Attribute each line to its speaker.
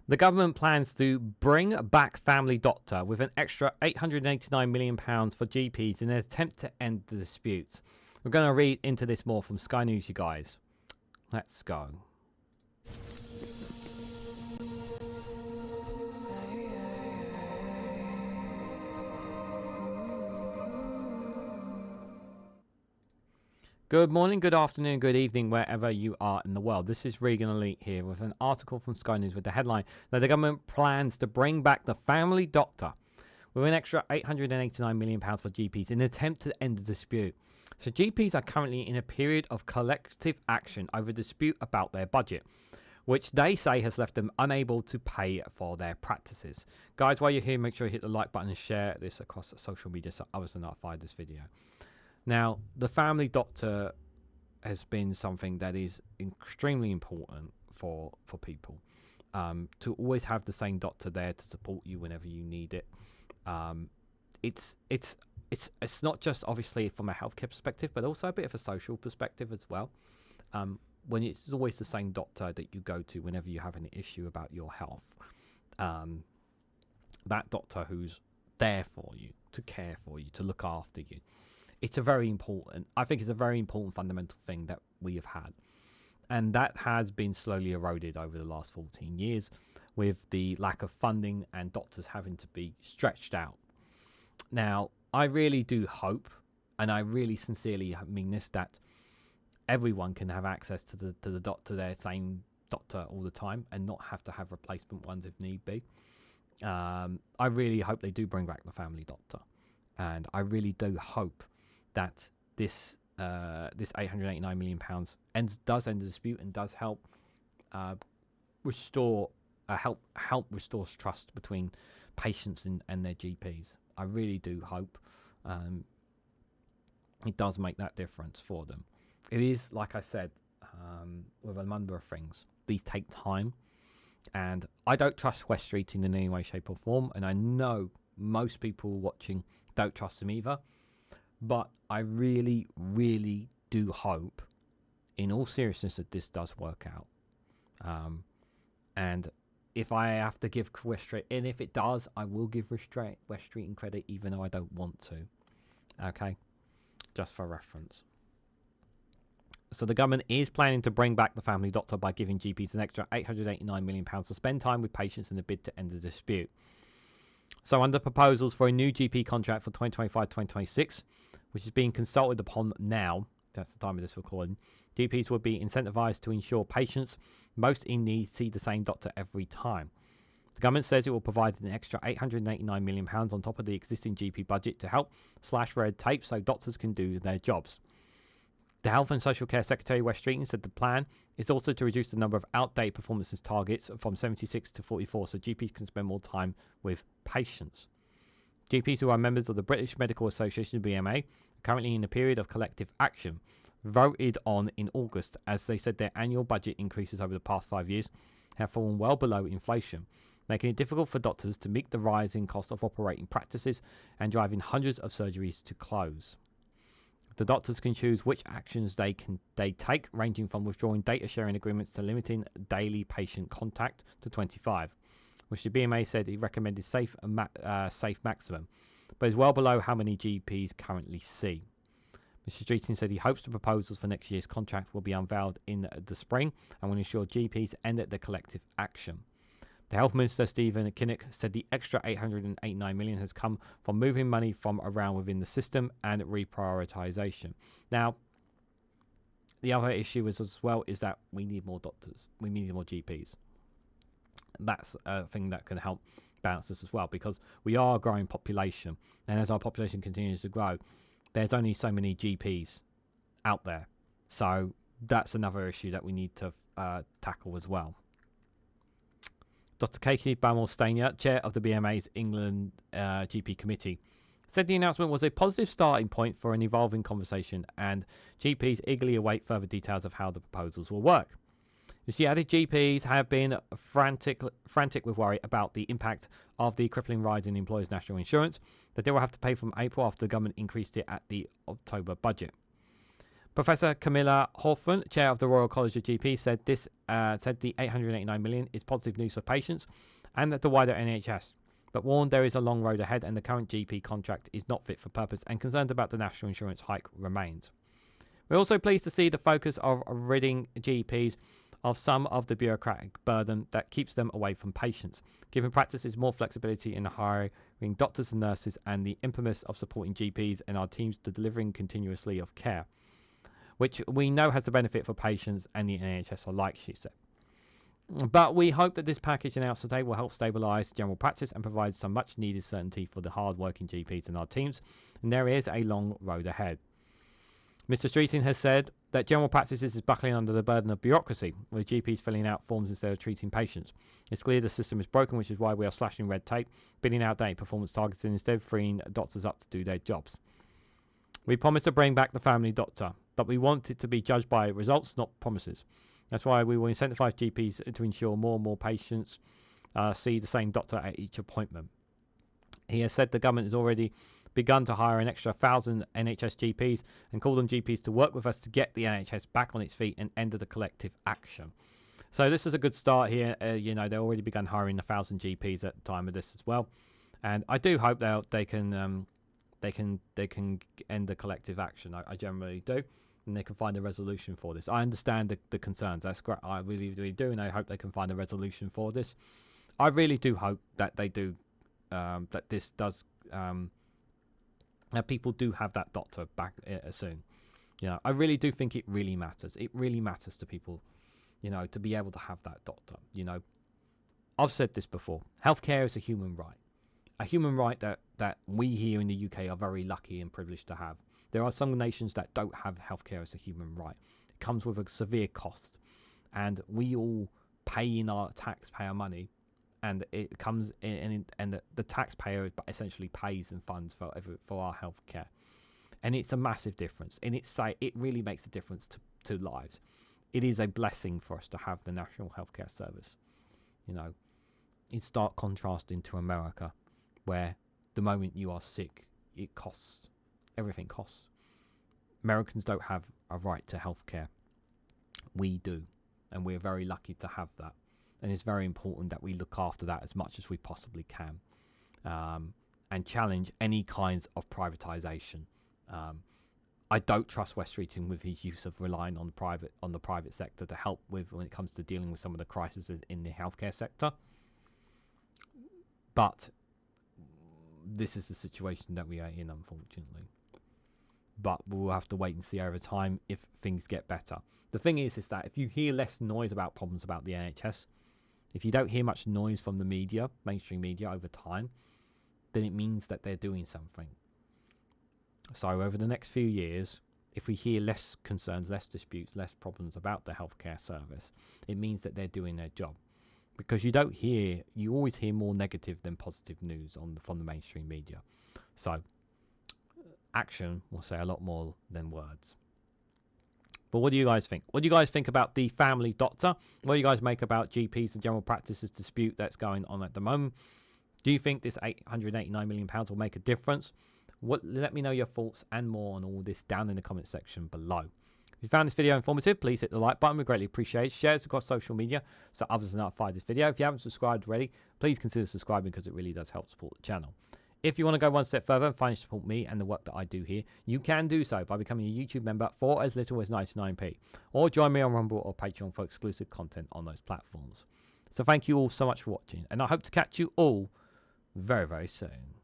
Speaker 1: The government plans to bring back Family Doctor with an extra £889 million for GPs in an attempt to end the dispute. We're going to read into this more from Sky News, you guys. Let's go. Good morning, good afternoon, good evening, wherever you are in the world. This is Reganelite here with an article from Sky News with the headline that the government plans to bring back the Family Doctor with an extra £889 million for GPs in an attempt to end the dispute. So GPs are currently in a period of collective action over a dispute about their budget, which they say has left them unable to pay for their practices. Guys, while you're here, make sure you hit the like button and share this across social media so others are notified of this video. Now, the Family Doctor has been something that is extremely important for people. To always have the same doctor there to support you whenever you need it. It's not just obviously from a healthcare perspective, but also a bit of a social perspective as well. When it's always the same doctor that you go to whenever you have an issue about your health. That doctor who's there for you, to care for you, to look after you. It's a very important, I think it's a very important fundamental thing that we have had. And that has been slowly eroded over the last 14 years with the lack of funding and doctors having to be stretched out. Now, I really do hope, and I really sincerely mean this, that everyone can have access to the doctor, their same doctor all the time, and not have to have replacement ones if need be. I really hope they do bring back the Family Doctor. And I really do hope that this £889 million does end the dispute and does help restore trust between patients and their GPs. I really do hope it does make that difference for them. It is, like I said, with a number of things. These take time, and I don't trust West Street in any way, shape or form, and I know most people watching don't trust them either. But I really, really do hope, in all seriousness, that this does work out. And if I have to give West Street, and if it does, I will give West Street credit, even though I don't want to. Okay? Just for reference. So the government is planning to bring back the Family Doctor by giving GPs an extra £889 million to spend time with patients in a bid to end the dispute. So under proposals for a new GP contract for 2025-2026, which is being consulted upon now, that's the time of this recording, GPs will be incentivised to ensure patients most in need see the same doctor every time. The government says it will provide an extra £889 million on top of the existing GP budget to help slash red tape so doctors can do their jobs. The Health and Social Care Secretary West Streeton said the plan is also to reduce the number of outdated performances targets from 76 to 44 so GPs can spend more time with patients. GPs who are members of the British Medical Association, BMA, are currently in a period of collective action, voted on in August, as they said their annual budget increases over the past 5 years have fallen well below inflation, making it difficult for doctors to meet the rising cost of operating practices and driving hundreds of surgeries to close. The doctors can choose which actions they take, ranging from withdrawing data sharing agreements to limiting daily patient contact to 25. Which the BMA said it recommended safe maximum, but is well below how many GPs currently see. Mr. Streeton said he hopes the proposals for next year's contract will be unveiled in the spring and will ensure GPs end the collective action. The Health Minister, Stephen Kinnock, said the extra $889 million has come from moving money from around within the system and reprioritisation. Now, the other issue is as well is that we need more doctors. We need more GPs. That's a thing that can help balance this as well, because we are a growing population, and as our population continues to grow, there's only so many GPs out there. So that's another issue that we need to tackle as well. Dr. Katie Bamor-Stania, chair of the BMA's England GP committee, said the announcement was a positive starting point for an evolving conversation, and GPs eagerly await further details of how the proposals will work. She added GPs have been frantic with worry about the impact of the crippling rise in employers' national insurance that they will have to pay from April after the government increased it at the October budget. Professor Camilla Hawthorne, chair of the Royal College of GP, said the 889 million is positive news for patients and the wider NHS, but warned there is a long road ahead and the current GP contract is not fit for purpose, and concerned about the national insurance hike remains. We're also pleased to see the focus of ridding GPs of some of the bureaucratic burden that keeps them away from patients, giving practices more flexibility in hiring doctors and nurses, and the impetus of supporting GPs and our teams to delivering continuously of care, which we know has a benefit for patients and the NHS alike, she said. But we hope that this package announced today will help stabilise general practice and provide some much needed certainty for the hard-working GPs and our teams, and there is a long road ahead. Mr. Streeting has said that general practice is buckling under the burden of bureaucracy, with GPs filling out forms instead of treating patients. It's clear the system is broken, which is why we are slashing red tape, bidding outdated performance targets, and instead freeing doctors up to do their jobs. We promised to bring back the family doctor, but we want it to be judged by results, not promises. That's why we will incentivise GPs to ensure more and more patients see the same doctor at each appointment. He has said the government has already begun to hire an extra 1,000 NHS GPs and called on GPs to work with us to get the NHS back on its feet and end the collective action. So this is a good start here. They've already begun hiring 1,000 GPs at the time of this as well, and I do hope they can end the collective action. I generally do, and they can find a resolution for this. I understand the concerns. That's great. I really, really do, and I hope they can find a resolution for this. I really do hope that they do. That this does. That people do have that doctor back soon. I really do think it really matters. It really matters to people, to be able to have that doctor. I've said this before. Healthcare is a human right. A human right that we here in the UK are very lucky and privileged to have. There are some nations that don't have healthcare as a human right. It comes with a severe cost, and we all pay in our taxpayer money, and it comes in, and the taxpayer essentially pays and funds for our healthcare, and it's a massive difference. And it really makes a difference to lives. It is a blessing for us to have the National Healthcare Service. In stark contrasting to America, where the moment you are sick, it costs. Everything costs. Americans don't have a right to healthcare. We do, and we're very lucky to have that. And it's very important that we look after that as much as we possibly can, and challenge any kinds of privatisation. I don't trust West Streeting with his use of relying on the private sector to help with when it comes to dealing with some of the crises in the healthcare sector. But this is the situation that we are in, unfortunately. But we'll have to wait and see over time if things get better. The thing is that if you hear less noise about problems about the NHS, if you don't hear much noise from the media, mainstream media, over time, then it means that they're doing something. So over the next few years, if we hear less concerns, less disputes, less problems about the healthcare service, it means that they're doing their job. Because you always hear more negative than positive news from the mainstream media. So action will say a lot more than words. But what do you guys think? What do you guys think about the family doctor? What do you guys make about GPs and general practices dispute that's going on at the moment? Do you think this £889 million will make a difference? Let me know your thoughts and more on all this down in the comment section below. If you found this video informative, please hit the like button. We greatly appreciate it. Share it across social media so others are notified of this video. If you haven't subscribed already, please consider subscribing because it really does help support the channel. If you want to go one step further and finally support me and the work that I do here, you can do so by becoming a YouTube member for as little as 99p, or join me on Rumble or Patreon for exclusive content on those platforms. So thank you all so much for watching, and I hope to catch you all very, very soon.